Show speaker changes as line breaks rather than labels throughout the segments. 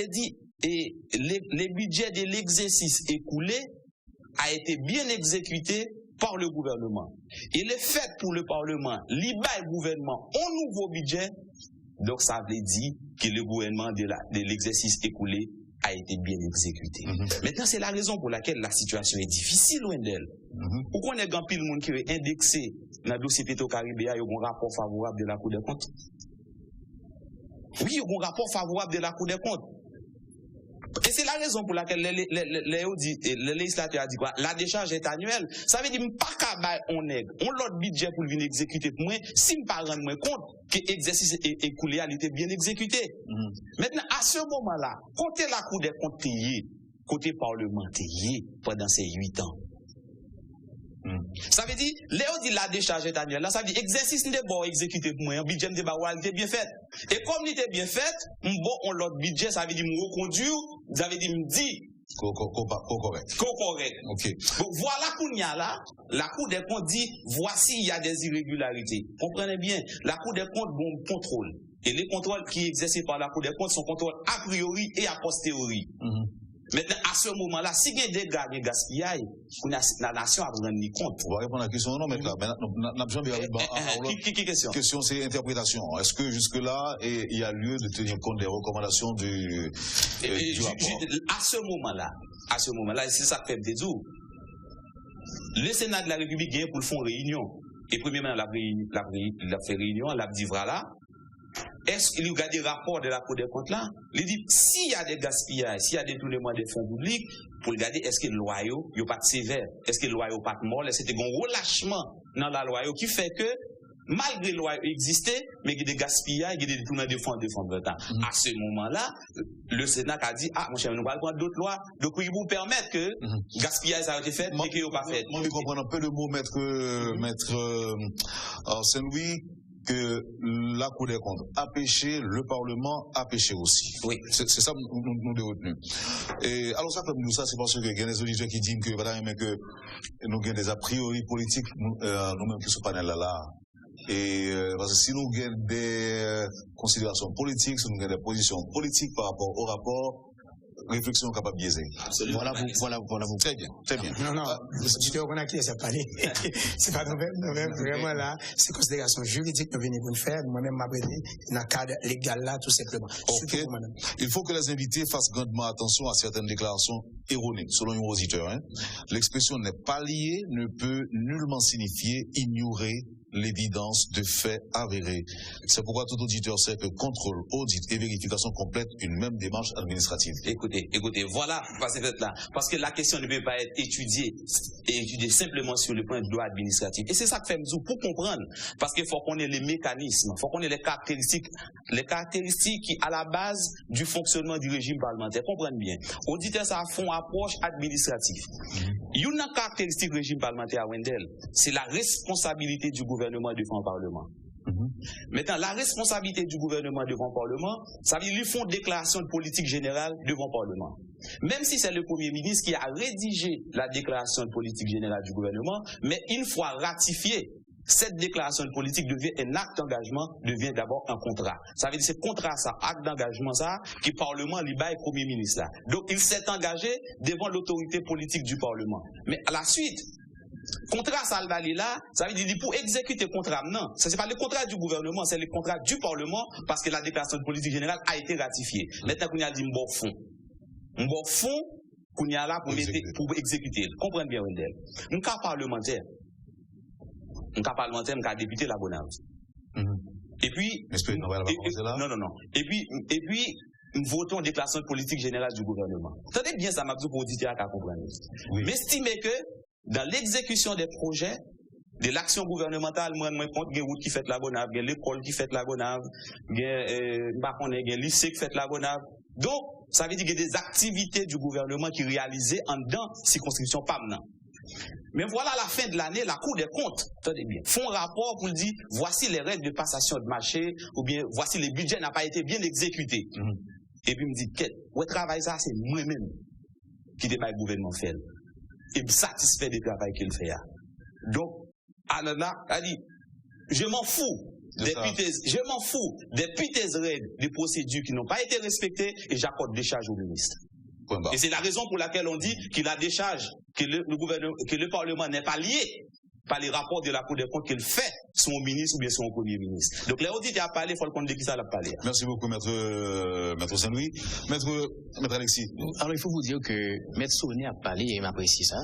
dit, et les budgets de l'exercice écoulé a été bien exécuté par le gouvernement. Et le fait pour le Parlement, le gouvernement un nouveau budget, donc ça veut dire que le gouvernement de l'exercice écoulé a été bien exécuté. Maintenant, c'est la raison pour laquelle la situation est difficile loin d'elle. Pourquoi on est grand pile monde qui est indexé dans le dossier Petro-Caribéa, il y a un rapport favorable de la Cour des comptes? Oui, il y a un rapport favorable de la Cour des comptes. Et c'est la raison pour laquelle le législateur a dit quoi? La décharge est annuelle. Ça veut dire pas qu'à bailler on l'autre budget pour venir exécuter pour moi, si je ne pas rendre compte que l'exercice écoulé a été bien exécuté. Maintenant, à ce moment-là, côté la Cour des comptes, côté parlementaire, pendant ces 8 ans. Ça veut dire, Léo dit la décharge est annuelle. Là, ça veut dire, exercice n'est pas exécuté pour moi, un budget de Baoual était bien fait. Et comme il était bien fait, on l'autre budget, ça veut dire, me reconduire, ça veut dire, me dit.
Correct.
Ok. Donc, voilà qu'on y a là, la Cour des comptes dit, voici, il y a des irrégularités. Comprenez bien, la Cour des comptes, bon, contrôle. Et les contrôles qui exercés par la Cour des comptes sont contrôles a priori et a posteriori. Maintenant, à ce moment-là, si il y a des dégâts, des gaspillages, la nation a besoin de compte.
On va répondre à la question, non, mais là,
Qui question?
Question, c'est interprétation. Est-ce que jusque-là, il y a lieu de tenir compte des recommandations du rapport?
À ce moment-là, et c'est ça que fait des jours. Le Sénat de la République vient pour le fond réunion. Et premièrement, la fait réunion, la dit voilà. Est-ce qu'il y a des rapports de la Cour des comptes là? Il dit, s'il y a des gaspillages, s'il y a des détournements des fonds publics, pour regarder, est-ce que le loyau, il n'y a pas de sévère? Est-ce que le loyau pas de mort? Est-ce que c'est un relâchement dans la loyau qui fait que, malgré le loyau existait, mais il y a des gaspillages, il y a des détournements des fonds de temps. À ce moment-là, le Sénat a dit, ah, mon cher, nous allons prendre d'autres lois, donc il vous permettre que gaspillage a été fait, mais qu'il n'y a pas fait.
Moi, je comprends un peu le mot, maître Saint-Louis, que la Cour des comptes a péché, le Parlement a péché aussi.
Oui.
C'est ça nous devons retenir. Et alors ça, comme nous, ça, c'est parce que il y a des auditeurs qui disent que, voilà, mais que nous avons des a priori politiques, nous-mêmes qui sommes panel là. Et parce que si nous avons des considérations politiques, si nous avons des positions politiques par rapport au rapport, réflexion capable de biaiser.
Absolument.
Voilà vous. Très bien.
Non, je te reconnais qui c'est parlé. C'est pas vraiment là, c'est considération juridique que nous venons de faire, moi-même m'a prêté dans le cadre légal là, tout simplement.
Ok. Il faut que les invités fassent grandement attention à certaines déclarations erronées, selon les auditeurs. L'expression n'est pas liée, ne peut nullement signifier ignorer l'évidence de faits avérés. C'est pourquoi tout auditeur sait que contrôle, audit et vérification complètent une même démarche administrative.
Écoutez, voilà, parce que la question ne peut pas être étudiée simplement sur le point de droit administratif. Et c'est ça que fait Mzou, pour comprendre, parce qu'il faut qu'on ait les mécanismes, il faut qu'on ait les caractéristiques qui, à la base du fonctionnement du régime parlementaire. Comprenez bien. Auditeurs, ça font approche administrative. Il y a une caractéristique du régime parlementaire à Wendell, c'est la responsabilité du gouvernement devant le Parlement. Maintenant, la responsabilité du gouvernement devant le Parlement, ça veut dire qu'ils font déclaration de politique générale devant le Parlement. Même si c'est le Premier ministre qui a rédigé la déclaration de politique générale du gouvernement, mais une fois ratifiée, cette déclaration de politique devient un acte d'engagement, devient d'abord un contrat. Ça veut dire que ce contrat, ça, acte d'engagement, ça, qui Parlement liba et Premier ministre là. Donc, il s'est engagé devant l'autorité politique du Parlement. Mais à la suite, contrat Salvali là, ça veut dire pour exécuter le contrat, non. Ce n'est pas le contrat du gouvernement, c'est le contrat du Parlement parce que la déclaration de politique générale a été ratifiée. Maintenant, qu'on a dit un bon fond, qu'on y a là pour exécuter. Comprenez bien, Wendell. Un cas parlementaire, un cas député la bonne. Et puis, non. Et puis, nous votons en déclaration de politique générale du gouvernement. Tenez bien ça, Mabzou, pour auditeur à comprendre. Oui. Mais estimez que, dans l'exécution des projets, de l'action gouvernementale, moi, compte, il y a route qui fait la gonave, il y a l'école qui fait la gonave, il y a le lycée qui fait la gonave. Donc, ça veut dire qu'il y a des activités du gouvernement qui réalisées en dedans circonscription PAMNA. Mais voilà, à la fin de l'année, la Cour des comptes, tenez bien, font un rapport pour dire, voici les règles de passation de marché, ou bien, voici les budgets n'ont pas été bien exécutés. Et puis, il me dit, ouais, travail ça, c'est moi-même qui débat le gouvernement fait. Et satisfait du travail qu'il fait. Donc, Anana a dit, je m'en fous Je m'en fous des putaises raides des procédures qui n'ont pas été respectées et j'accorde décharge au ministre. Et c'est la raison pour laquelle on dit qu'il a décharge, que le Parlement n'est pas lié par les rapports de la Cour des comptes qu'il fait son ministre ou bien son premier ministre. Donc les auditeurs a parlé, il faut le compte de qui ça l'a parlé.
Merci beaucoup, Maître Saint-Louis. Maître Alexis.
Alors il faut vous dire que Maître Sonné a parlé, et m'apprécie ça.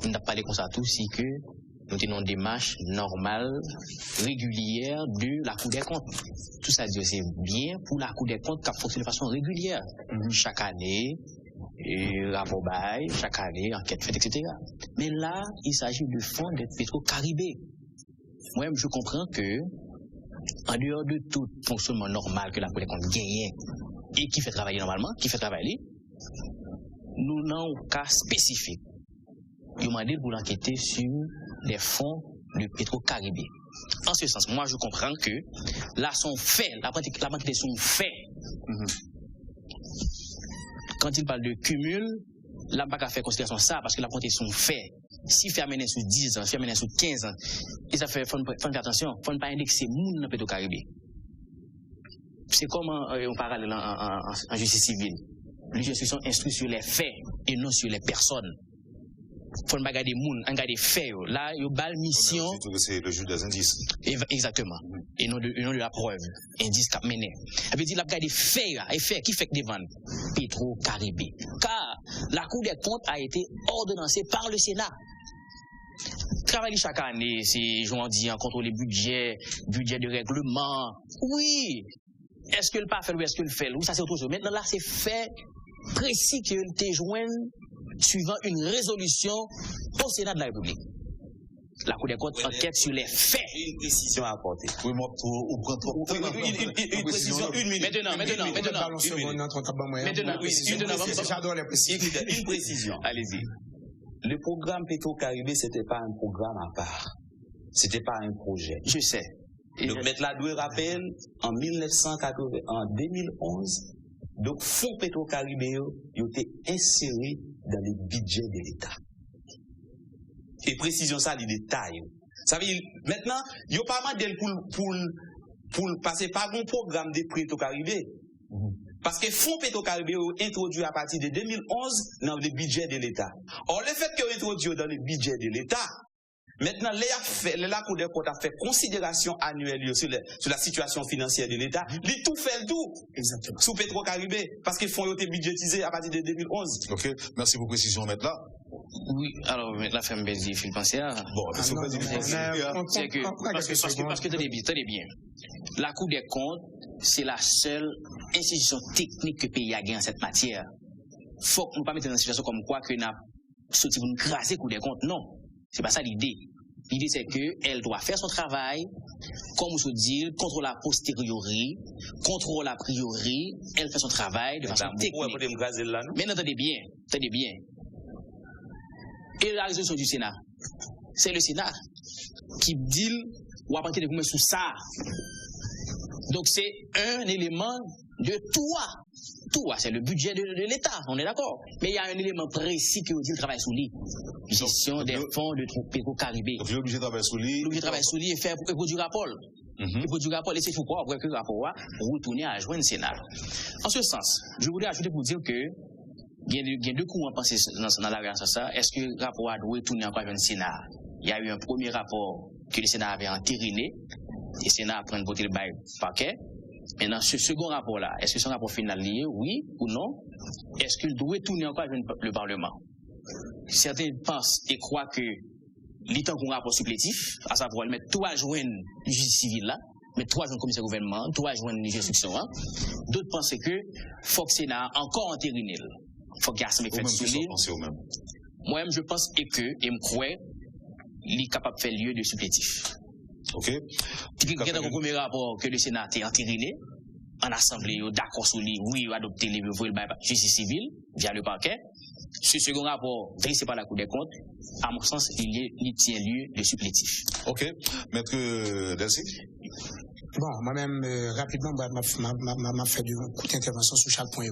Il a parlé comme ça tout, si que nous tenons une démarche normale, régulière de la Cour des comptes. Tout ça dit c'est bien pour la Cour des comptes qui fonctionne de façon régulière. Chaque année, rapport bail, chaque année, enquête faite, etc. Mais là, il s'agit de fonds de Petro-Caribé. Moi-même, je comprends que, en dehors de tout fonctionnement normal que la Cour des comptes gagne et qui fait travailler normalement, nous n'avons qu'un cas spécifique. Il m'a dit pour l'enquêter sur les fonds de Petro-Caribé. En ce sens, moi, je comprends que là, son fait, la pratique de son fait. Quand il parle de cumul, là, on ne peut pas faire considération ça parce que la pratique de son fait. Si fait amener sous 10 ans, fait amener sous 15 ans, il faut faire attention, il ne faut pas indexer moun dans Petro-Caribé. C'est comme un parallèle en justice civile. Les juridictions instruisent sur les faits et non sur les personnes. Il faut pas regarder moun, regarder faits. Là, il y a une belle mission.
C'est le juge des indices.
Exactement. Et non de la preuve. Indice qu'a mené. Elle veut dire, la regarder faits, et faits qui fait que devant Petro-Caribé. Car la Cour des comptes a été ordonnancée par le Sénat. Travailler chaque année, c'est, je m'en dis, contrôle les budget de règlement. Oui. Est-ce que le pas fait ou est-ce que le fait? Ou ça c'est autre chose. Maintenant là, c'est fait précis que le téjoint suivant une résolution au Sénat de la République. La Cour des comptes enquête sur les faits.
Une précision à apporter.
Oui, moi,
une précision, une minute. Une précision.
Allez-y.
Le programme Petro-Caribé, c'était pas un programme à part. C'était pas un projet.
Je sais.
Donc, mettre la douée rappel, en 2011, donc, fonds Petro-Caribé, ils ont été insérés dans les budgets de l'État. Et précision ça, les détails. Ça veut dire, maintenant, il n'y a pas mal pour passer par un programme de Petro-Caribé. Parce que fonds Petro-Caribé ont introduit à partir de 2011 dans le budget de l'État. Or, le fait qu'ils ont introduit dans le budget de l'État, maintenant, la Cour des comptes a fait considération annuelle sur la situation financière de l'État. Il tout fait le tout.
Exactement.
Sous Petro-Caribé. Parce qu'ils ont été budgétisés à partir de 2011.
Ok. Merci pour précision, maître là.
Oui, alors, la femme Bézi, il penser à.
Bon, c'est
parce que tenez bien. La Cour des comptes, c'est la seule institution technique que le pays a gagné en cette matière. Faut que nous ne pas mettre dans une situation comme quoi que nous avons sorti pour nous craser la Cour des comptes. Non. C'est pas ça l'idée. L'idée, c'est qu'elle doit faire son travail, comme on se dit, contrôle a posteriori, contrôle a priori, elle fait son travail de façon technique. Mais attendez bien. Et la résolution du Sénat, c'est le Sénat qui dit, ou à partir de vous sous ça. Donc c'est un élément de toi. Tout, c'est le budget de l'État, on est d'accord. Mais il y a un élément précis qui dit le travail sous lui. Gestion des fonds de Petro-Caribé.
Donc l'objet de travail sous lui.
L'objet de travail sous lui est fait pour produire rapport. Il produit rapport, et c'est pourquoi, après que le rapport va retourner à joindre le Sénat. En ce sens, je voudrais ajouter pour dire que il y a deux courants pensés dans la réaction à ça. Est-ce que le rapport doit retourner encore à joindre le Sénat? Il y a eu un premier rapport que le Sénat avait entériné. Et le Sénat a pris voter le bail paquet. Maintenant, ce second rapport-là, est-ce que c'est un rapport final lié, oui ou non? Est-ce qu'il doit tourner encore avec le Parlement? Certains pensent et croient que l'État a un rapport supplétif, à savoir mettre trois joindre du justice civile là, mettre trois joindre commissaire gouvernement, trois joindre les juridictions. D'autres pensent que faut que le Sénat encore entériné. Faut qu'il y ait assez de fait sur lui. Moi-même, je pense et me crois, il est capable de faire lieu de supplétif.
Ok.
Il y a un premier rapport que le Sénat a entériné, en assemblée, d'accord sur lui, oui, adopter les justice civile via le parquet. Ce second rapport, dressé par la Cour des comptes, à mon sens, il tient lieu de supplétif.
Ok. Maître Delcy?
Bon, moi-même, rapidement, m'a fait de coup d'intervention sur chaque point.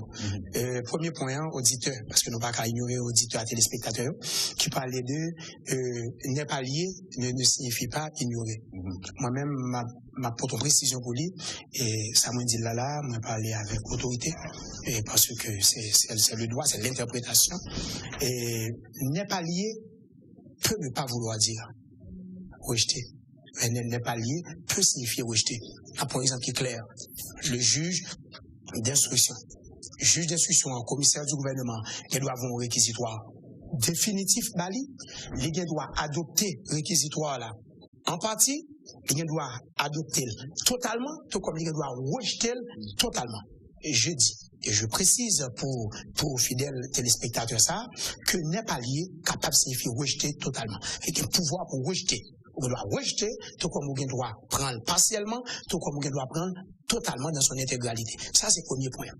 Premier point, auditeur, parce que nous ne pouvons pas ignorer auditeur et téléspectateur, qui parlait de n'est pas lié ne signifie pas ignorer. Moi-même, ma porte précision pour lui, et ça me dit là, m'a parlé avec autorité, et parce que c'est le droit, c'est l'interprétation. Et n'est pas lié peut ne pas vouloir dire rejeter. N'est pas lié peut signifier rejeter. Pour exemple qui est clair, le juge d'instruction en commissaire du gouvernement, il doit avoir un réquisitoire définitif, Bali, il doit adopter réquisitoire là. En partie, il doit adopter totalement, tout comme il doit rejeter totalement. Et je dis, et je précise pour fidèles téléspectateurs ça, que n'est pas lié capable de signifier rejeter totalement. Et qu'il y a un pouvoir pour rejeter. On doit rejeter, tout comme on doit prendre partiellement, tout comme on doit prendre totalement dans son intégralité. Ça, c'est le premier point.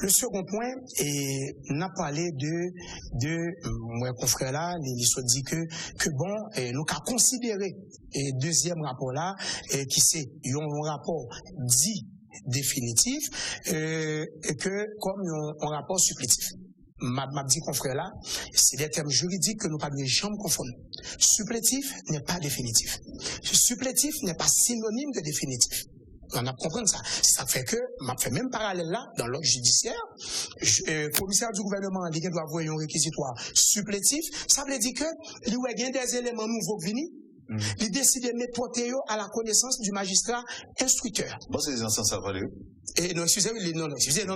Le second point, et on a parlé de mon confrère là, il se dit que bon, nous avons considéré, et deuxième rapport là, qui c'est un rapport dit définitif, que comme un rapport supplétif. M'a dit confrère là, c'est des termes juridiques que nous pas de jamais confondre. Supplétif n'est pas définitif. Supplétif n'est pas synonyme de définitif. On a compris ça. Ça fait que, m'a fait même parallèle là, dans l'ordre judiciaire, commissaire du gouvernement, il doit avoir un réquisitoire supplétif. Ça veut dire que, il y a des éléments nouveaux venus. Il décide de mettre porter à la connaissance du magistrat instructeur.
Bon, c'est les anciens salvador.
Et non, excusez-moi,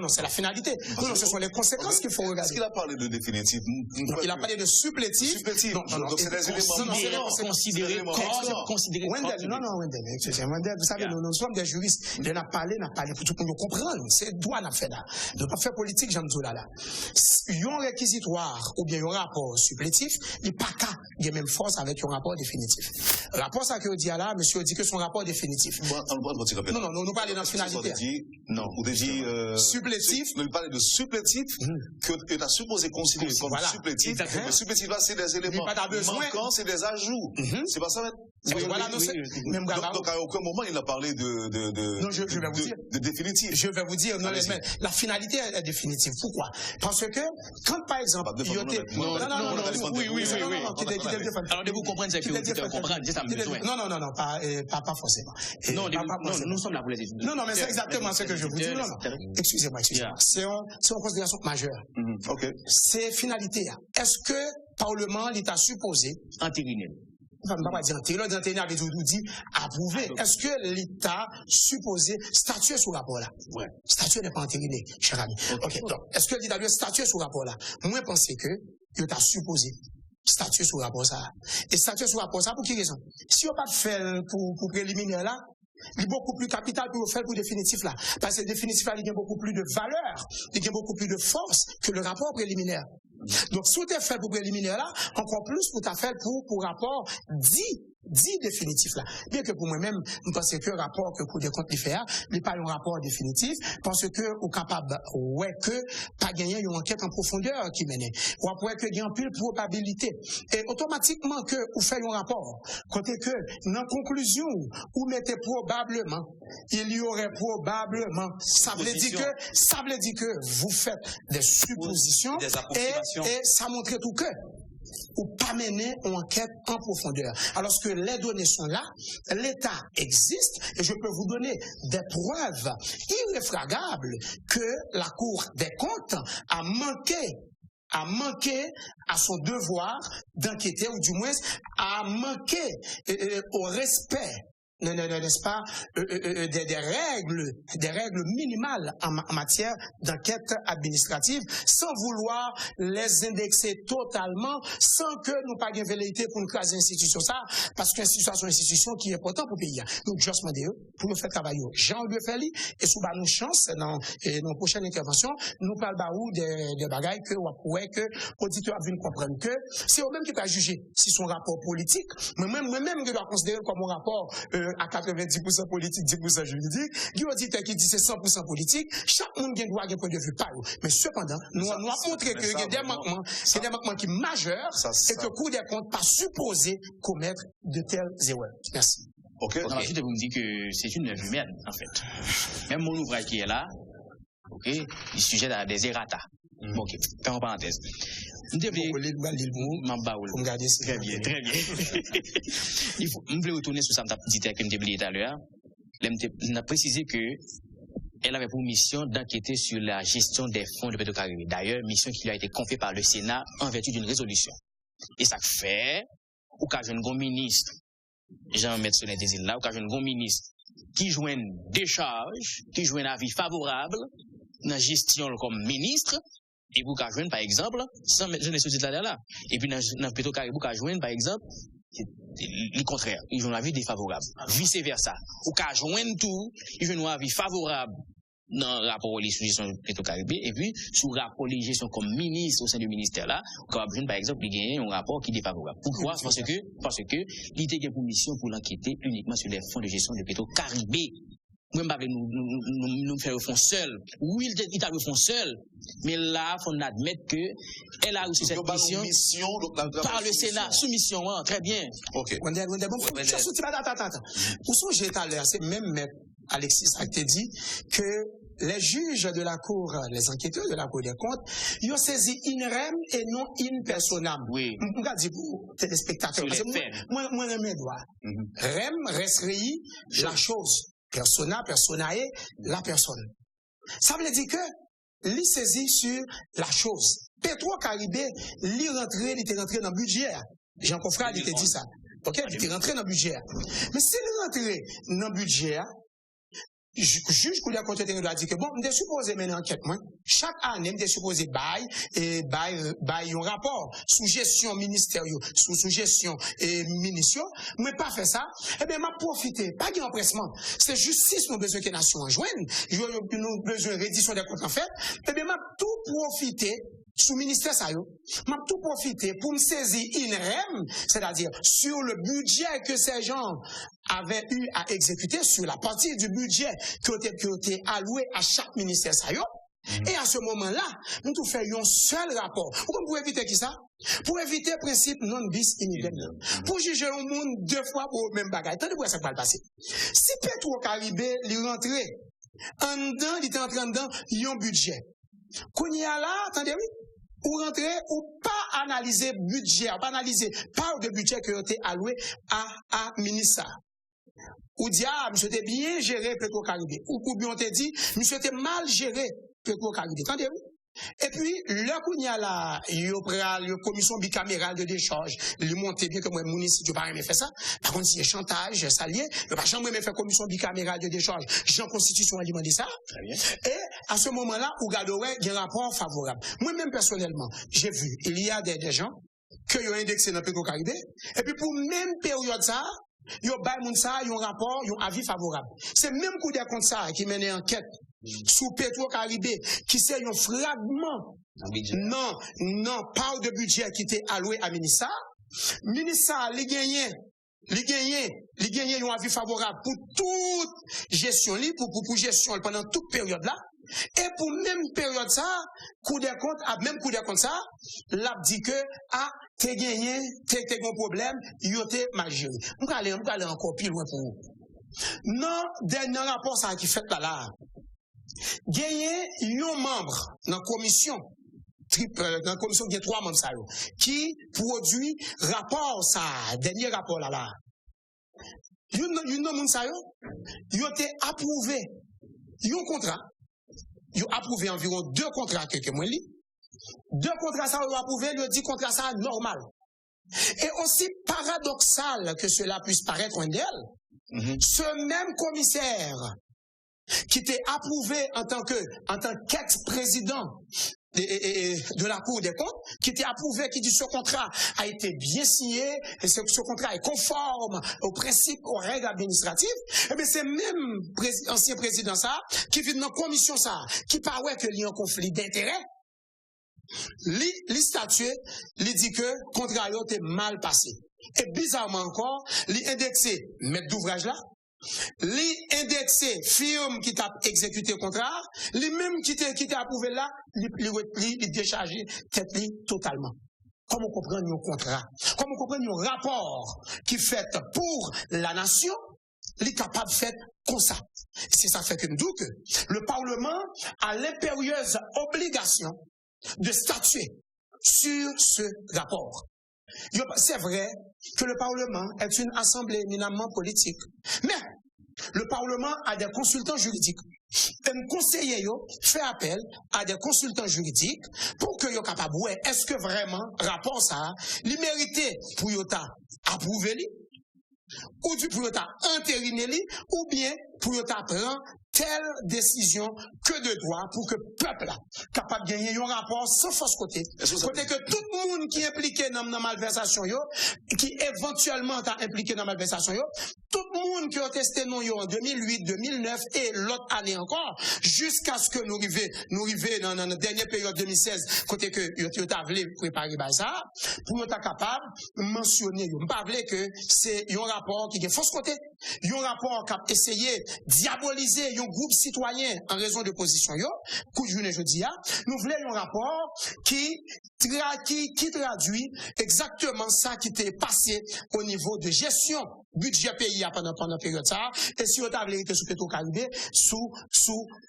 non, c'est la finalité. Non, ce sont les conséquences qu'il faut regarder.
Est-ce qu'il a parlé de définitif?
Non, il a parlé de supplétif.
Supplétif.
Non,
donc c'est des éléments
considérés.
Wendell, non, Wendell, excusez-moi, Wendell, vous savez, nous sommes des juristes. On a parlé pour tout le monde comprendre. C'est droit à faire là. Ne pas faire politique, j'aime tout là. Il y a un réquisitoire ou bien un rapport supplétif, il n'y a pas qu'à, il y a même force avec un rapport définitif. Rapport ça que dit là, monsieur dit que son rapport définitif. Non, nous parlons dans la finalité.
Non, vous avez dit
supplétif.
Nous parlons de supplétif que tu as supposé considérer comme supplétif. Le supplétif là, c'est des éléments manquants, c'est des ajouts. C'est pas ça,
voilà, même
donc à aucun moment il a parlé
non, je vais vous dire
de définitif.
Je vais vous dire, non, la finalité est définitive. Pourquoi? Parce que quand par exemple,
oui. Alors de vous comprendre, c'est que vous comprendre, c'est ça me besoin.
Non, pas forcément.
Non, nous sommes là pour les études.
Non, mais c'est exactement ce que je vous dis. Non. Excusez-moi. C'est une considération majeure.
OK.
C'est finalité. Est-ce que Parlement l'État supposé
entériner?
On ne va pas dire entériner, avec vous dit approuver. Est-ce que l'État supposé statuer sur le rapport là?
Ouais.
Statuer n'est pas entériné, cher ami. OK. Donc, est-ce que l'État doit statuer sur le rapport là? Moi, je pense que l'État supposé statuer sur le rapport ça. Et statuer sur le rapport ça, pour quelle raison? Si on n'a pas fait pour préliminaire là, il est beaucoup plus capital pour faire pour définitif là. Parce que le définitif là, il a beaucoup plus de valeur, il a beaucoup plus de force que le rapport préliminaire. Donc, si tu as fait pour préliminaire là, encore plus pour t'as fait pour rapport dit définitif là. Bien que pour moi-même, je pense que le rapport que Cour des comptes fait, n'est pas un rapport définitif, parce que au capable, que pas gagner une enquête en profondeur qui mène. Ou après que il y a une pile probabilité. Et automatiquement que vous faites un rapport, côté que, dans conclusion, vous mettez probablement, il y aurait probablement, ça veut dire que vous faites des suppositions, et ça montre tout que ou pas mener une enquête en profondeur. Alors que les données sont là, l'État existe, et je peux vous donner des preuves irréfragables que la Cour des comptes a manqué à son devoir d'enquêter, ou du moins a manqué au respect, n'est-ce pas, des règles minimales en matière d'enquête administrative, sans vouloir les indexer totalement, sans que nous pas de velléité pour nous craser l'institution ça, parce qu'une institution qui est importante pour le pays. Donc, je demande pour nous faire travailler. Jean-Louis Feli, et sous nos chances, dans nos prochaines interventions, nous parlons des bagailles que l'auditeur a vu comprendre que c'est eux-mêmes qui va juger si son rapport politique, moi-même, je dois considérer comme un rapport à 90% politique, 10% juridique, qui auditeur qui dit c'est 100% politique, chaque monde doit avoir un point de vue par eux. Mais cependant, nous avons montré qu'il y a des manquements qui majeurs et que le Cour des comptes pas supposé commettre de telles erreurs. Merci.
OK.
Dans la suite, vous me dites que c'est une œuvre humaine, en fait. Même mon ouvrage qui est là, OK, il sujet des errata. Ok, en parenthèse. Très bien, très bien. Je voulais retourner sur ça, que je me dit tout à l'heure. On a précisé que elle avait pour mission d'enquêter sur la gestion des fonds de Petro-Caribé. D'ailleurs, mission qui lui a été confiée par le Sénat en vertu d'une résolution. Et ça fait, au cas d'un grand ministre, Jean-Maître Soleil des îles là, au cas d'un grand ministre qui joue une décharge, qui joue un avis favorable dans la gestion comme ministre, et vous joindre par exemple, sans mettre les sociétés là, et puis dans Petro-Caribé, vous joindre par exemple, le contraire, ils ont un avis défavorable. Vice versa. Ou qu'à joindre tout, ils ont un avis favorable dans le rapport aux gestion de Petro-Caribé, et puis, sous le rapport aux gestion comme ministre au sein du ministère là, quand par exemple, il y a un rapport qui est défavorable. Pourquoi? Parce que, il était pour mission pour l'enquêter uniquement sur les fonds de gestion de Petro-Caribé. Même pas nous faire le fond seul. Oui, il a le fond seul. Mais là, il faut admettre que elle a reçu cette mission par le Sénat. Soumission, très bien.
Ok. Attends. Où sont j'ai tout à l'heure? C'est même Alexis qui t'a dit que les juges de la Cour, les enquêteurs de la Cour des comptes, ils ont saisi in rem et non in personam.
Oui.
Je vais dire pour téléspectateurs. Moi, je dois. Rem, restreint la chose. Personae, la personne. Ça veut dire que, il saisit sur la chose. Petro-Caribé, il était rentré dans le budget. Jean Confrère, il était dit ça. Ok? Il était rentré dans le budget. Mais s'il est rentré dans le budget, juge qu'on a continué doit dire que bon, on est supposé mener enquête, moi. Chaque année, on est supposé bail un rapport sous gestion ministère, sous gestion et munitions. Mais pas fait ça. Eh bien, m'a profité. Pas d'empressement. C'est justice, nous besoin que les nations joignent. Nous besoin de reddition des comptes en fait. Eh bien, m'a tout profité. Sous ministère ça m'a tout profité pour me saisir in rem, c'est-à-dire sur le budget que ces gens avaient eu à exécuter, sur la partie du budget qui a été alloué à chaque ministère ça Et à ce moment-là, nous tout faisons un seul rapport. Pour éviter qui ça? Pour éviter le principe non bis in idem. Pour juger au monde deux fois pour le même bagage. Attendez pour ça va le passer. Si Petro-Caribé il rentrait en dedans, il était entré en dedans, il y a un budget. Qu'on y a là, attendez, oui, ou rentrer, ou pas analyser budget, ou pas analyser part de budget qui a été alloué à ministère. Ou dire, monsieur était bien géré Petro-Caribé. Ou bien on te dit, monsieur était mal géré Petro-Caribé. Attendez, oui. Et puis, là, qu'on y a là, il y a une commission bicamérale de décharge. Il monte bien que moi, municipal, je n'ai pas fait ça. Par contre, s'il y a chantage, ça lié, je n'ai pas jamais fait commission bicamérale de décharge. J'ai en constitution à demander ça.
Très bien.
Et, à ce moment-là, où Gadoé, il y a un rapport favorable. Moi-même, personnellement, j'ai vu, il y a des gens, qui ont indexé dans Petro-Caribé. Et puis, pour même période ça, yo bay moun sa, yon rapport, yon avis favorable. C'est même coup de compte ça qui mène enquête sous Petro-Caribé, qui c'est un fragment. Non, part de budget qui était alloué à Minissa. Minissa, li gagné un avis favorable pour toute gestion, pour gestion pendant toute période là. Et pour même période ça, coup de compte ça, l'a dit que, t'es gagné, t'es un problème, t'es mal géré. On va aller encore plus loin pour vous. Non, dernier rapport ça qui fait là. Gagné, un membre dans la commission, qui a 3 membres ça, qui produit rapport ça, dernier rapport là. Yon ça, yon te approuvé, yon contrat. Ils ont approuvé environ 2 contrats que moi lis. 2 contrats ça ont approuvé, le 10 contrats ça normal. Et aussi paradoxal que cela puisse paraître un d'elle, ce même commissaire qui était approuvé en tant qu'ex-président de la Cour des comptes, qui était approuvé, qui dit ce contrat a été bien signé, et ce contrat est conforme aux principes, aux règles administratives, et bien c'est même ancien président ça, qui vient dans la commission ça, qui paraît qu'il y a un conflit d'intérêts, li statué, li dit que le contrat a été mal passé. Et bizarrement encore, li indexé maître d'ouvrage là, li indexé firme qui t'a exécuté le contrat, li même qui t'a approuvé là, li déchargé tête totalement. Comment comprendre un contrat? Comment comprendre un rapport qui fait pour la nation il est capable de faire comme ça. C'est ça fait que nous disons que le Parlement a l'impérieuse obligation de statuer sur ce rapport. C'est vrai que le Parlement est une assemblée éminemment politique, mais le Parlement a des consultants juridiques. Un conseiller fait appel à des consultants juridiques pour que soient capables de est-ce que vraiment rapport ça, il mérite pour approuver ou pour entériner ou bien pour prendre telle décision que de droit pour que le peuple là capable de gagner un rapport sans fausse côté. Côté que tout le monde qui est impliqué dans la malversation, qui éventuellement est impliqué dans la malversation, tout le monde qui a testé nous en 2008, 2009 et l'autre année encore, jusqu'à ce que nous arrivions dans la dernière période 2016, côté que nous avons préparé ça, pour nous être capable de mentionner, nous pas que c'est un rapport qui est fausse côté, un rapport qui a essayé de diaboliser un groupe citoyen en raison de position, nous voulons un rapport qui traduit exactement ça qui était passé au niveau de gestion budget pays pendant la période ça, et si on a été sous Petro-Caribé, sous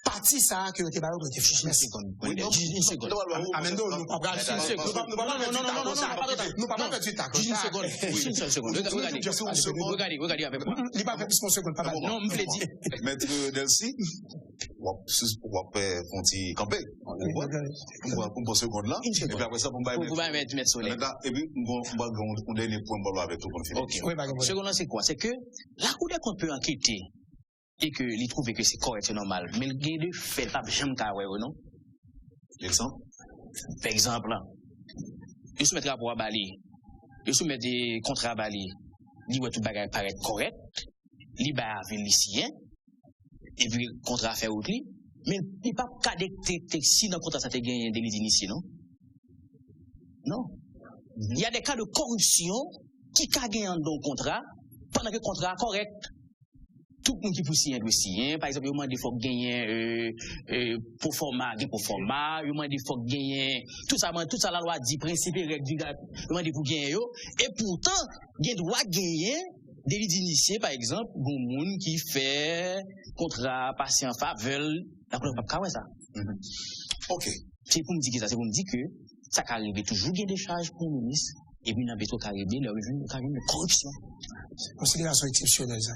partie ça que vous avez réfléchi. Une seconde.
Regardez avec moi.
Il pas fait plus seconde, pas mal.
Non, me plaît dit.
Maître Delcy, on va faire camper. On va seconde là. Et puis après ça, on va
mettre soleil.
Et puis, on va un dernier point avec tout le monde.
Seconde, c'est quoi? C'est que la Cour des comptes peut enquêter et que il trouve que c'est correct, c'est normal. Mais le gars de fait pas jamais carré, non?
Exemple?
Par exemple, il soumet rapport à Bali, il soumet des contrats à Bali, il voit tout bagage paraître correct, il va avec lycéen, et puis contrat à faire autre, mais il n'est pas qu'à détecter si dans le contrat ça te gagné des délit initié, non? Non. Il y a des cas de corruption qui a gagné dans le contrat pendant que le contrat est correct. Tout le monde qui peut signer un dossier, par exemple, il demande il faut gagner pour format, il demande il faut gagner tout ça la loi dit principe et règle, il demande pour gagner et pourtant il doit gagner délit d'initié par exemple bon monde qui fait contrat patient faveur, d'accord pas ça.
OK.
C'est pour me dire ça, c'est pour me dire que ça arrive toujours gagner des charges pour le ministre et puis dans Petro-Caribé leur une corruption.
Considération exceptionnelle, ça.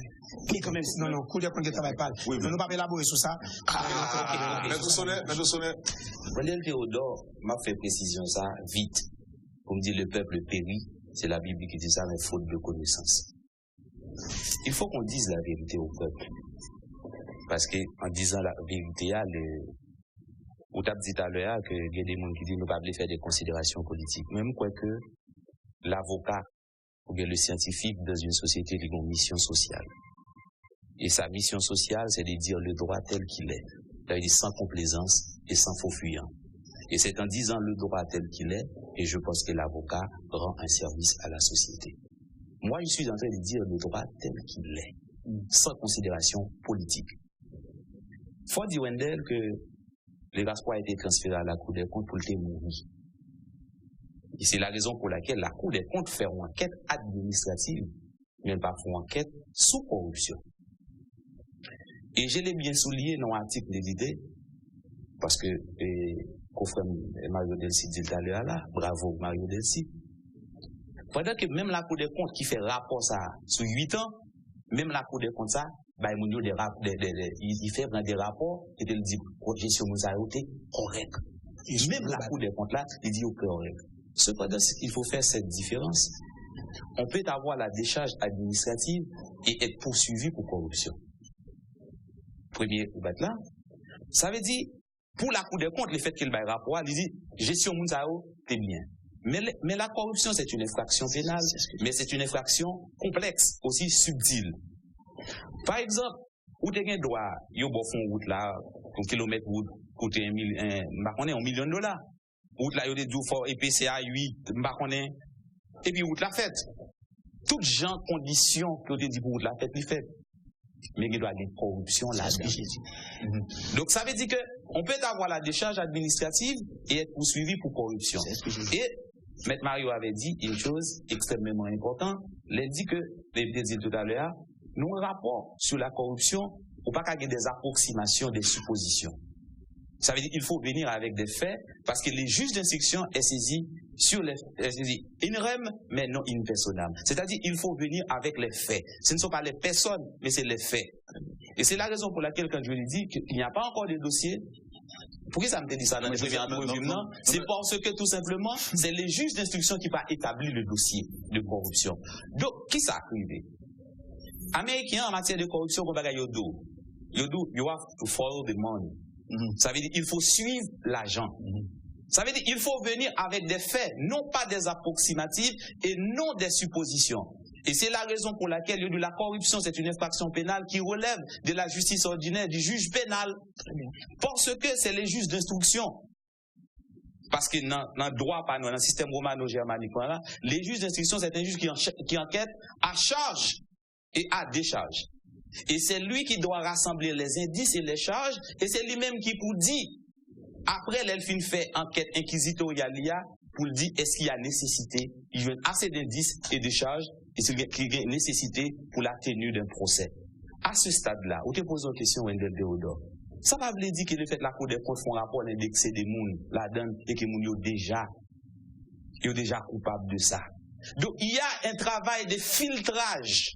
Mais quand même,
non, coup de compte de travail pas.
Oui,
nous ne pas élaborer sur ça.
Maître Sonnet.
Daniel Théodore m'a fait précision ça vite. Comme dit le peuple périt, c'est la Bible qui dit ça, mais faute de connaissance. Il faut qu'on dise la vérité au peuple. Parce que en disant la vérité, vous avez dit tout à l'heure qu'il y a des gens qui disent que nous ne pouvons pas faire des considérations politiques. Même quoi que l'avocat ou bien le scientifique dans une société qui a une mission sociale. Et sa mission sociale, c'est de dire le droit tel qu'il est. C'est-à-dire sans complaisance et sans faux fuyant. Et c'est en disant le droit tel qu'il est, et je pense que l'avocat rend un service à la société. Moi, je suis en train de dire le droit tel qu'il est, sans considération politique. Faut dire, Wendell, que le rapport a été transféré à la Cour des comptes pour le mourir. Et c'est la raison pour laquelle la Cour des comptes fait une enquête administrative, mais pas une enquête sous corruption. Et je l'ai bien souligné dans l'article de l'idée, parce que, confrère Mario Delcy dit tout à l'heure là, bravo Mario Delcy. Pendant que même la Cour des comptes qui fait rapport ça sur 8 ans, même la Cour des comptes ça, il fait des rapports et il dit gestion de correct. Même la Cour des comptes là, il dit correct. Cependant, il faut faire cette différence. On peut avoir la décharge administrative et être poursuivi pour corruption. Premier là. Ça veut dire, pour la Cour des comptes, le fait qu'il baille rapport, il dit gestion Mounzao, c'est bien. Mais la corruption, c'est une infraction pénale, mais c'est une infraction complexe, aussi subtile. Par exemple, où tu as un droit, il y a un fond route là, un kilomètre route, coûte $1 million. Route là, il y a des fort EPCA 8, et puis route la fête. Toutes gens, conditions que tu dis pour route la fête, les fête. Mais il doit y avoir une corruption là-dedans. Donc ça veut dire qu'on peut avoir la décharge administrative et être poursuivi pour corruption. Et M. Mario avait dit une chose extrêmement importante. Il a dit que, il a dit tout à l'heure, Nous, un rapport sur la corruption, ou pas qu'il y ait des approximations, des suppositions. Ça veut dire qu'il faut venir avec des faits, parce que les juges d'instruction est saisi sur les in rem, mais non in personam. C'est-à-dire qu'il faut venir avec les faits. Ce ne sont pas les personnes, mais c'est les faits. Et c'est la raison pour laquelle, quand je lui dis qu'il n'y a pas encore de dossier, pourquoi ça me dit ça dans les premières entrevues? Non, c'est parce que tout simplement, c'est les juges d'instruction qui vont établir le dossier de corruption. Donc, qui ça arrivé? Américains, en matière de corruption, on va gagner au dos. You have to follow the money. Ça veut dire qu'il faut suivre l'argent. Ça veut dire qu'il faut venir avec des faits, non pas des approximatifs et non des suppositions. Et c'est la raison pour laquelle la corruption, c'est une infraction pénale qui relève de la justice ordinaire, du juge pénal. Parce que c'est les juges d'instruction. Parce que dans le droit, dans le système romano-germanique, les juges d'instruction, c'est un juge qui enquête à charge et à décharge. Et c'est lui qui doit rassembler les indices et les charges, et c'est lui-même qui pour dire, après l'elfine fait enquête inquisitoriale, pour dire est-ce qu'il y a nécessité, il y a assez d'indices et de charges, et c'est qu'il y a nécessité pour la tenue d'un procès. À ce stade-là, on te pose une question, Wendell Deodore. Ça va vous dire que le fait que la Cour des comptes font rapport indexé des mouns, la donne, et que moun yo déjà coupable de ça. Donc, il y a un travail de filtrage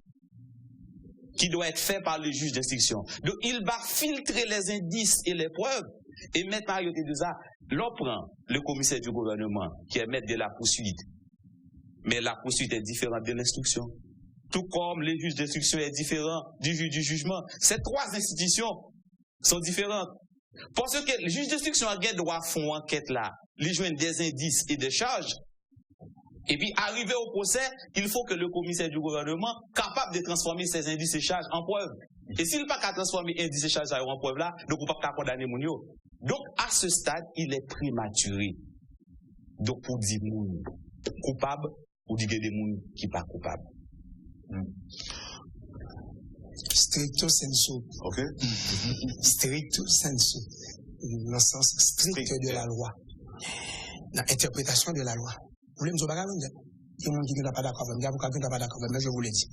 qui doit être fait par le juge d'instruction. Donc, il va filtrer les indices et les preuves, et maintenant, il y a de ça, l'on prend le commissaire du gouvernement, qui est maître de la poursuite. Mais la poursuite est différente de l'instruction. Tout comme le juge d'instruction est différent du juge du jugement. Ces trois institutions sont différentes. Parce que le juge d'instruction a bien droit à faire une enquête là, lui joindre des indices et des charges. Et puis, arrivé au procès, il faut que le commissaire du gouvernement capable de transformer ces indices et charges en preuves. Et s'il n'est pas capable de transformer indices et charges en preuves là, donc on ne peut pas condamner Mounio. Donc, à ce stade, il est prématuré. Donc, pour dire moun coupable, ou dire des moun qui pas coupable.
Stricto sensu.
Ok.
Stricto sensu. Dans le sens strict de la loi. L'interprétation de la loi. Vous voulez me dire, il y a des gens qui ne sont pas d'accord avec moi, il y a des gens qui ne sont pas d'accord avec moi, mais je vous l'ai dit.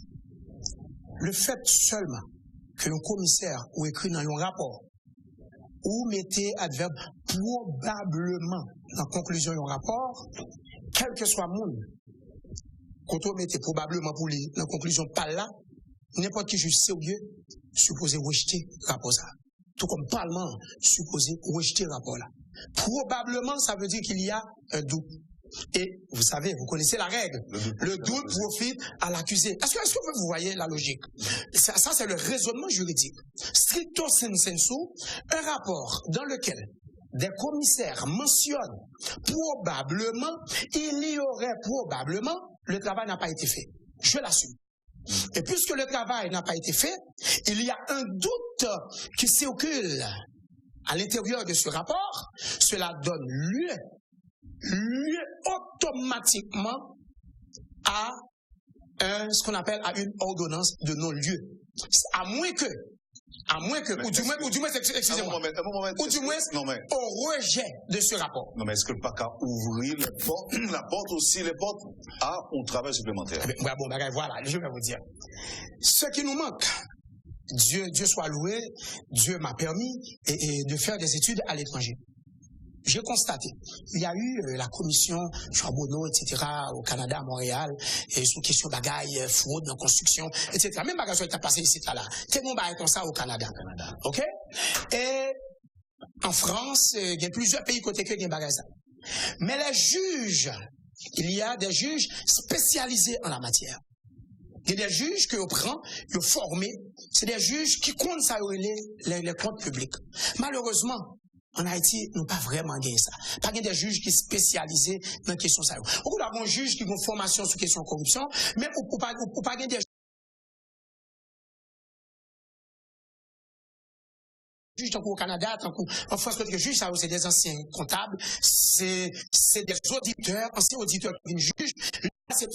Le fait seulement que le commissaire ou écrit dans un rapport, ou mettez adverbe probablement en conclusion d'un rapport, quel que soit le monde, quand on mettez probablement pour lui, en conclusion pas là, n'importe qui juge sérieux supposé rejeter le rapport là. Tout comme Parlement supposé rejeter le rapport là. Probablement, ça veut dire qu'il y a un doute. Et vous savez, vous connaissez la règle. Le doute profite à l'accusé. Est-ce que vous voyez la logique? Ça c'est le raisonnement juridique. Stricto sensu, un rapport dans lequel des commissaires mentionnent probablement, il y aurait probablement, le travail n'a pas été fait. Je l'assume. Et puisque le travail n'a pas été fait, il y a un doute qui circule à l'intérieur de ce rapport. Cela donne lieu automatiquement à ce qu'on appelle à une ordonnance de non-lieu. À moins que, ou du moins, excusez-moi, ou du moins, au rejet de ce rapport.
Non, mais est-ce que le PACA ouvrir la porte aussi, les portes à un travail supplémentaire?
Voilà, je vais vous dire. Ce qui nous manque, Dieu soit loué, Dieu m'a permis de faire des études à l'étranger. J'ai constaté, il y a eu la commission Charbonneau, etc., au Canada, à Montréal, et sous question bagaille, fraude dans la construction, etc. Même bagaille qui a passé ici, là. C'est bon bagaille comme ça au Canada. OK? Et en France, il y a plusieurs pays côté que il y a bagaille ça. Mais les juges, il y a des juges spécialisés en la matière. Il y a des juges que vous prenez, vous formez, c'est des juges qui comptent ça les comptes publics. Malheureusement, en Haïti, nous pas vraiment gagné ça. Pas des juges qui sont spécialisés dans la question ça. Beaucoup d'avons juges qui ont une formation sur question corruption, mais pour pas gagner des juges tant qu'au Canada, tant qu'en France, que juges, ça c'est des anciens comptables, c'est des auditeurs, anciens auditeurs qui viennent juges. C'est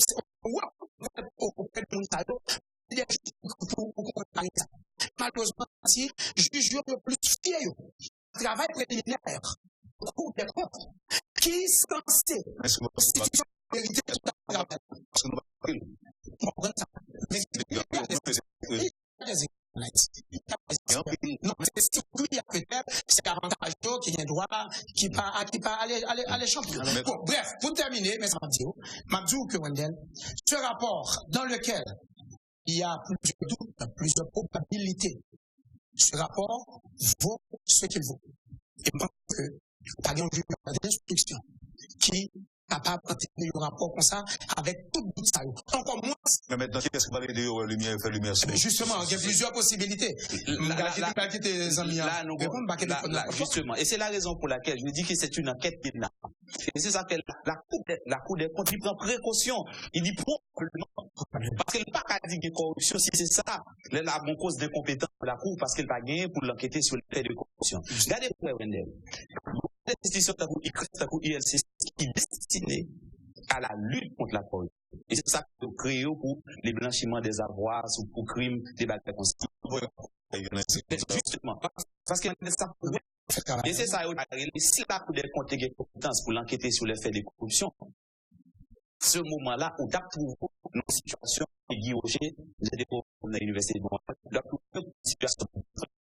malheureusement, si juge le plus fier. Travail préliminaire, Cour des comptes, qui est censé constitution de vérité de travail. des non, c'est surtout il y a peut-être c'est avantageux qui a un droit qui pas aller champion. Bon, bref, pour terminer, mais ça m'a dit que Wendell, ce rapport dans lequel il y a plusieurs doutes, plusieurs probabilités, ce rapport vaut ce qu'il vaut. Et moi, par exemple, d'instruction qui capable d'intégrer le rapport comme ça, avec tout bout ça. Encore moins.
Mais maintenant, qu'est-ce qu'on va aider au lumière, faire lumière sur?
Justement, il y a plusieurs possibilités.
Justement, et c'est la raison pour laquelle je dis que c'est une enquête pénale. Et c'est ça que la Cour des comptes, il prend précaution. Il dit probablement. Parce qu'elle n'a pas qu'à dire qu'il y a corruption, si c'est ça, elle a une cause d'incompétence de la Cour, parce qu'elle va gagner pour l'enquêter sur le fait de corruption. Regardez pour Wendell. L'institution ILC qui est destinée à la lutte contre la corruption. Et c'est ça que nous créons pour les blanchiments des avoirs ou pour crimes des bagages justement. Parce que ça et c'est ça, si la Cour des comptes a compétence pour l'enquêter sur les faits de corruption, ce moment-là, on a trouvé une situation qui Guy Rocher, j'ai des problèmes à l'université de Montréal, on a trouvé une situation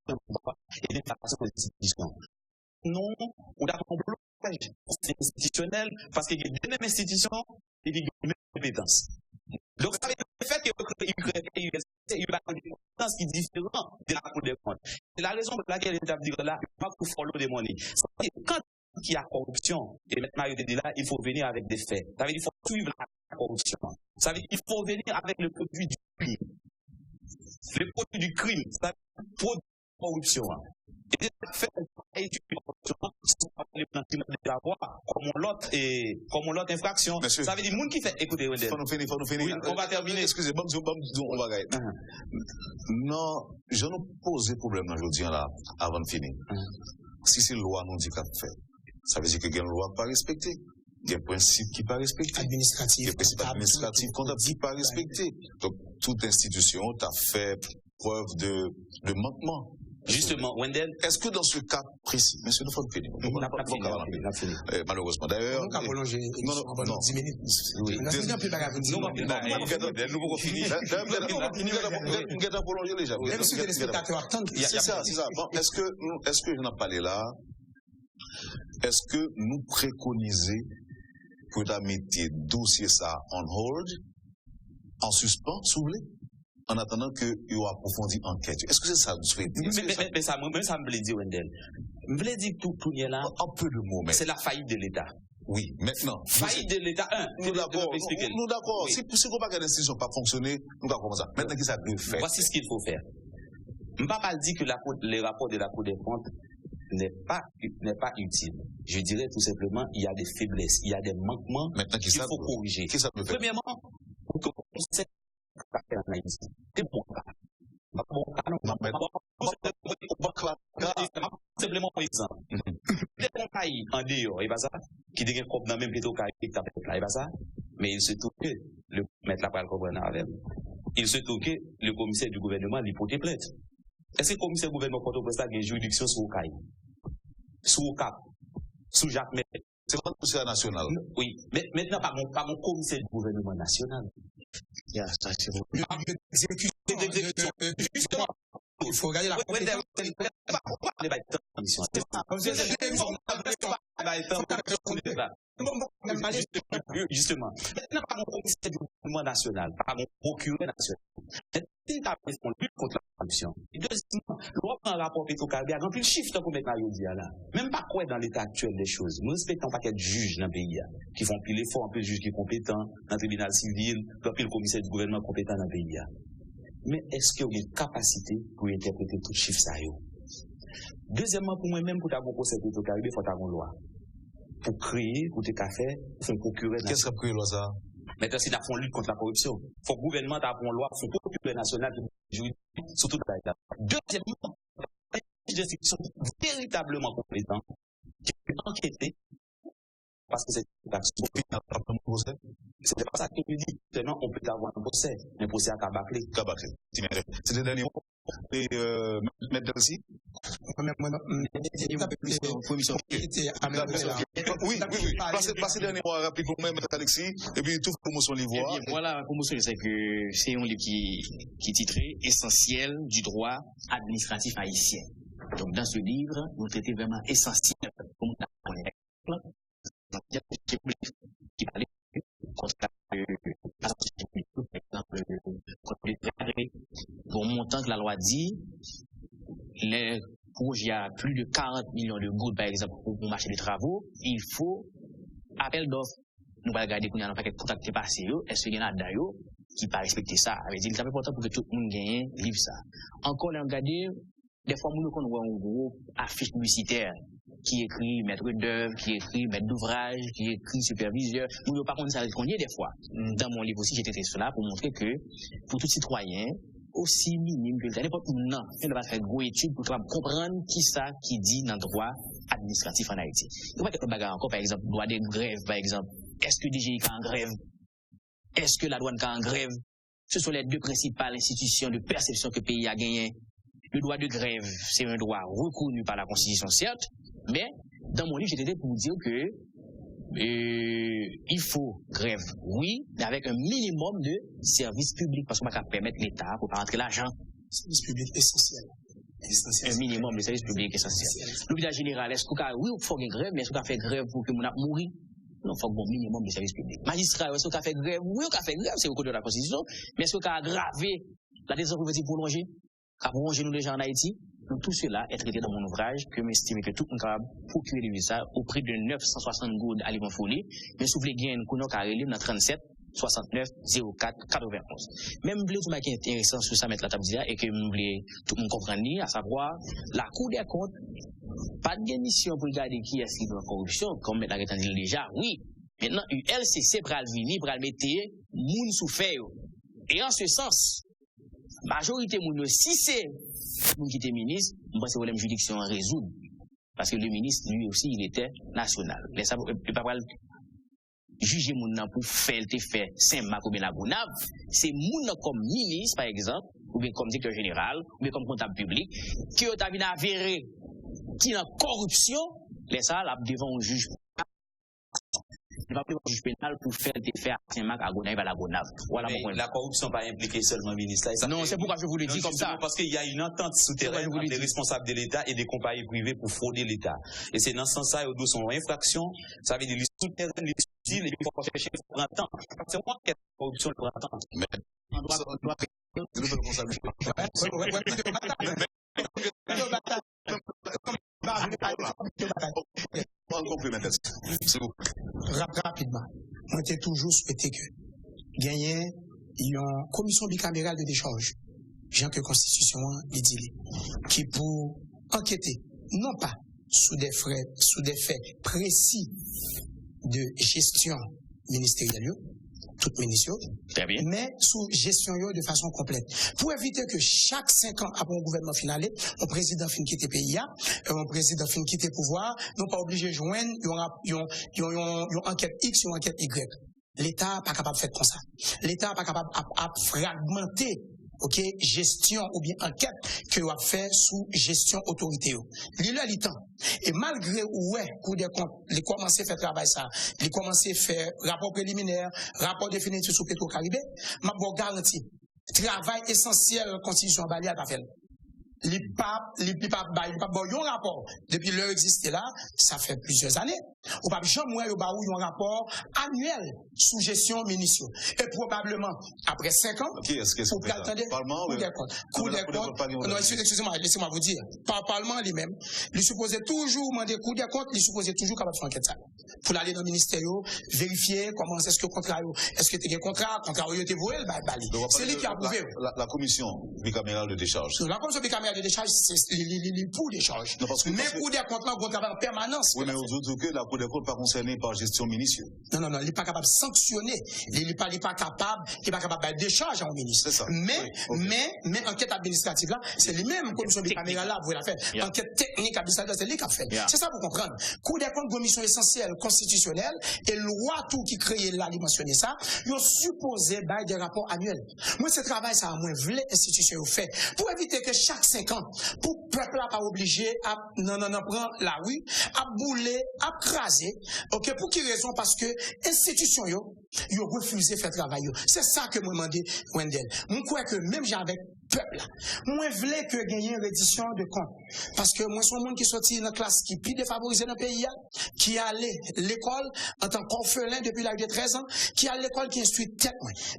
et une façon de discussion. Non, on a un blocage institutionnel parce qu'il y a des mêmes institutions et des mêmes compétences. Donc, ça veut dire le fait qu'il y ait une compétence qui est différente de la Cour des comptes. C'est la raison pour laquelle l'État dit là, il faut pas follow des monnaies. Quand il y a corruption, et maintenant il dit là, il faut venir avec des faits. Ça veut dire qu'il faut suivre la corruption. Ça veut dire qu'il faut venir avec le produit du crime. Le produit du crime, ça veut dire le produit de la corruption. Et fait les blanchiments de l'avoir comme l'autre infraction. Monsieur, ça veut dire, le monde qui fait, écoutez, Wendell.
Faut nous finir. Oui,
on va terminer.
Excusez-moi, on va gagner. Non, je nous pose des problèmes aujourd'hui là, avant de finir. Si c'est la loi nous dit qu'à faire, ça veut dire que il y a une loi pas respectée. Il y a un principe qui n'est pas respecté.
Administratif.
Il y a un principe administratif qui n'est pas respecté. Donc, toute institution a fait preuve de manquement.
Justement, Wendell.
Est-ce que dans ce cas précis, monsieur, nous faut finir. Malheureusement. D'ailleurs.
On va prolonger. Non, 10 minutes.
Oui. Nous allons prolonger déjà.
Même si les spectateurs attendent.
C'est ça. Bon, est-ce que je n'ai pas parlé là? Est-ce que nous préconisons pour mettre dossier ça on hold, en suspens, s'il vous plaît? En attendant qu'il y ait approfondi enquête. Est-ce que c'est ça que vous souhaitez?
Mais ça me plaît dire, Wendell. Je voulais dire que tout est là.
Un peu de mots, mais.
C'est la faillite de l'État.
Oui, maintenant.
Faillite de l'État,
nous d'accord. Nous d'accord. Si vous pas qu'une institution pas fonctionner, nous d'accord comme ça. Maintenant, qui ça doit faire?
Voici ce qu'il faut faire. Je ne vais pas dire que les rapports de la Cour des comptes n'est pas utile. Je dirais tout simplement, il y a des faiblesses, il y a des manquements qu'il faut corriger. Premièrement, pour que c'est bon cas. Simplement un exemple. Les compagnies en dehors, qui dégainent comme dans même plutôt mais il se trouve que le maître la parole comprendre avec. Il se trouve que le commissaire du gouvernement lui porte plainte. Est-ce que le commissaire du gouvernement porte plainte a une juridiction sur Okaï, sur Okap, sur Jacques Mel?
C'est pas le commissaire national.
Oui, mais maintenant pas mon commissaire du gouvernement national. Justement,
il faut regarder la
justement, maintenant pas mon commissaire du gouvernement national, pas mon procureur national. Il a répondu contre la corruption. Deuxièmement, l'on prend un rapport Petro-Caribé, rempli le chiffre qu'on met là. Même pas quoi dans l'état actuel des choses. Nous respectons pas qu'il y ait de juges dans le pays, qui font pile l'effort, un peu de juges qui sont compétents, dans le tribunal civil, un peu le commissaire du gouvernement compétent dans le pays. Mais est-ce qu'il y a une capacité pour interpréter tout chiffre ça? Deuxièmement, pour moi-même, pour avoir un procès Petro-Caribé, il faut avoir une loi. Pour créer, pour te faire, il faut procurer.
Qu'est-ce que créer loi ça?
Maintenant, si nous avons lutte contre la corruption, il faut que le gouvernement ait une loi, il faut que le procureur national surtout dans l'État. Deuxièmement, les institutions véritablement compétentes qui peuvent enquêter parce que c'est une action. C'est pas ça que je dis. Maintenant, on peut avoir un procès à Cabaclé.
C'est le dernier mot. Et M. Delcy? Oui. Passez dernier mois rapide pour moi, M. Alexis, et puis tout promotion livre.
Voilà, la promotion, c'est que c'est un livre qui titré Essentiel du droit administratif haïtien. Donc, dans ce livre, nous traitons vraiment essentiel qui parlait contre bon montant que la loi dit, les projets à plus de 40 millions de gouttes, par exemple, pour marcher des travaux, il faut appel d'offres. Nous allons regarder qu'on y a un paquet de contacts passés, est-ce qu'il y en a d'ailleurs qui pas respecter ça? C'est important pour que tout le monde gagne, livre ça. Encore, on regarder, des fois, nous voit un gros affiche publicitaire qui écrit maître d'œuvre, qui écrit maître d'ouvrage, qui écrit superviseur. Nous ne pas qu'on ça qu'on y est des fois. Dans mon livre aussi, j'ai traité cela pour montrer que pour tout citoyen, aussi minime que n'importe où, non, il va faire une grosse étude pour comprendre qui ça qui dit dans le droit administratif en Haïti. Il va y avoir des bagarres encore, par exemple, droit de grève, par exemple. Est-ce que DGI est en grève? Est-ce que la douane est en grève? Ce sont les deux principales institutions de perception que le pays a gagné. Le droit de grève, c'est un droit reconnu par la Constitution, certes, mais dans mon livre, j'ai été pour dire que il faut grève, oui, mais avec un minimum de services publics, parce qu'on va permettre l'État pour pas rentrer l'argent.
Service public essentiel.
Un minimum de services publics essentiels. L'hôpital général, est-ce qu'on a, oui, il faut une grève, mais est-ce qu'on a fait grève pour que mon a mourir? Non, il faut un minimum de services publics. Magistrat, est-ce qu'on a fait grève? Oui, on a fait grève, c'est au code de la Constitution, mais est-ce qu'on a aggravé la désenvolupement prolongée? À prolonger nous déjà en Haïti? Donc, tout cela est traité dans mon ouvrage, que m'estime que tout le monde capable de procurer des visas au prix de 960 gouttes à Livre Folie. Mais si vous voulez gagner un coup, dans 37 69 04 91. Même vous voulez tout qui est intéressant sur ça, mettre la table et que vous voulez tout le monde comprendre, à savoir, la Cour des comptes, pas de mission pour regarder qui est-ce qui doit corruption, comme mettre la rétendue déjà, oui. Maintenant, ULCC pral vini, pral mettre moun sous fait. Et en ce sens, majorité moun si c'est moun qui était ministre, on pense que problème juridiction en résoudre parce que le ministre lui aussi il était national. Les ça pas juger moun pour faire Saint-Marc ou bien la Gonave, c'est moun comme ministre par exemple ou bien comme directeur général ou bien comme comptable public qui a vinn avéré qui a corruption, les ça là devant un juge. Il va prendre un juge pénal pour faire des faits à Saint-Marc, à Gonave, à la Gonave. Voilà mon point.
La corruption n'est pas impliquée seulement ministre.
Non, c'est pourquoi je vous le dis comme ça.
Parce qu'il y a une entente souterraine entre les responsables de l'État et des compagnies privées pour frauder l'État. Et c'est dans ce sens-là, ils sont en infraction. Ça veut dire les souterraines, les subtils, et il faut chercher pour un temps. C'est moi qui ai la corruption pour un temps. Mais on doit
rapidement, moi j'ai toujours souhaité que gagner une commission bicamérale de décharge, genre que Constitution dit, qui pour enquêter, non pas sous des faits précis de gestion ministérielle, toute ministère, mais sous gestion de façon complète. Pour éviter que chaque 5 ans après un gouvernement finalé, un président fin quitte le pays, un président fin quitte le pouvoir, nous pas obligé de joindre une enquête X ou une enquête Y. L'État n'est pas capable de faire comme ça. L'État n'est pas capable de fragmenter gestion ou bien enquête que vous fait sous gestion autorité. Il temps. Et malgré Cour des comptes, il commence à faire travail ça, il commence à faire rapport préliminaire, rapport définitif sur Petro-Caribé, ma bon garantie. Travail essentiel Constitution Bali a pas fait. Il pas un rapport. Depuis l'heure existé là, ça fait plusieurs années. Ou pas jamais un rapport annuel sous gestion municipale. Et probablement, après 5 ans,
pour
attendez, Cour des comptes, non, excusez-moi, laissez-moi vous dire, par Parlement lui-même, il supposait toujours demander Cour des comptes, il supposait toujours capable de faire enquête ça. Pour aller dans le ministère, vérifier comment est-ce que le contrat, est-ce que tu as un contrat était voué, c'est lui qui a approuvé.
La commission bicamérale de décharge.
La commission bicamérale de décharge, c'est pour décharge. Mais pour des comptes, là, on travaille en permanence.
Oui, mais vous dites que la Cour des comptes n'est pas concernée par gestion municipale.
Non, il n'est pas capable de sanctionner. Il n'est pas capable de décharge en ministre.
C'est ça.
Mais enquête administrative là, c'est lui-même, commission bicamérale là, vous la faire. Enquête technique administrative, c'est lui qui a fait. C'est ça pour comprendre. Cour des comptes, commission essentielle, constitutionnel et loi tout qui crée là, il mentionné ça, ils ont supposé bail des rapports annuels. Moi, ce travail, ça a moins voulu institution fait pour éviter que chaque 5 ans, pour peuple là pas obligé à prendre la rue, à bouler, à craser. OK, pour quelle raison? Parce que institution yo refusé faire travail yo. C'est ça que moi demandé Wendell. Moi crois que même j'avec peuple, moi voulais que gagner une reddition de compte. Parce que moi, je suis un monde qui sorti dans la classe qui est plus défavorisé dans le pays, qui allait l'école en tant qu'orphelin depuis l'âge de 13 ans, qui a l'école qui instruit tête.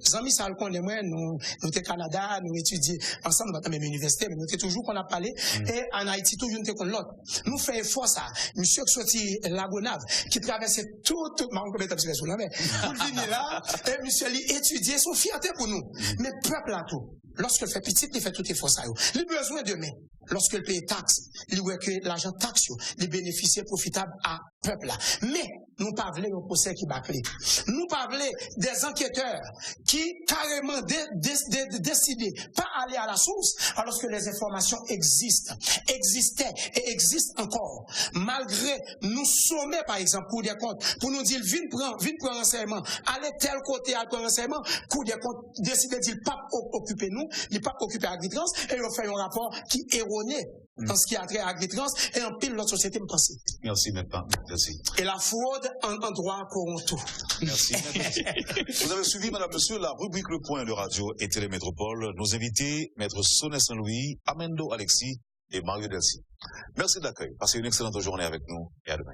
Les amis, ça le connaît, moi, nous sommes au Canada, nous étudions ensemble dans la même université, mais nous sommes toujours qu'on a parlé, et en Haïti, tout le monde est l'autre. Nous faisons effort ça. Monsieur qui sorti la Gonave, qui traversait toute, pour venir là, et monsieur lui étudier, son fierté pour nous. Mais peuple à tout. Lorsque le fait petit, il fait tout effort ça. Il a besoin de main. Lorsque le paye taxe, il voit que l'argent taxe, il bénéficie profitable à peuple là. Mais, nous pas voulons un procès qui bâclé. Nous pas voulons des enquêteurs qui carrément décident pas aller à la source alors que les informations existaient et existent encore. Malgré nous sommer par exemple Cour des comptes pour nous dire viens prendre renseignement, allez tel côté à prendre renseignement, Cour des comptes décide de dire pas occuper nous, il pas occuper Agritrans et on fait un rapport qui est erroné dans ce qui a trait à Agritrans et en pile notre société me pense.
Merci maintenant. Merci.
Et la fraude en droit corrompt tout.
Merci. Vous avez suivi, madame, monsieur, la rubrique Le Point de Radio et Télémétropole. Nos invités, maître Sonet Saint-Louis, Amendo Alexis et Mario Delcy. Merci de l'accueil. Passez une excellente journée avec nous et à demain.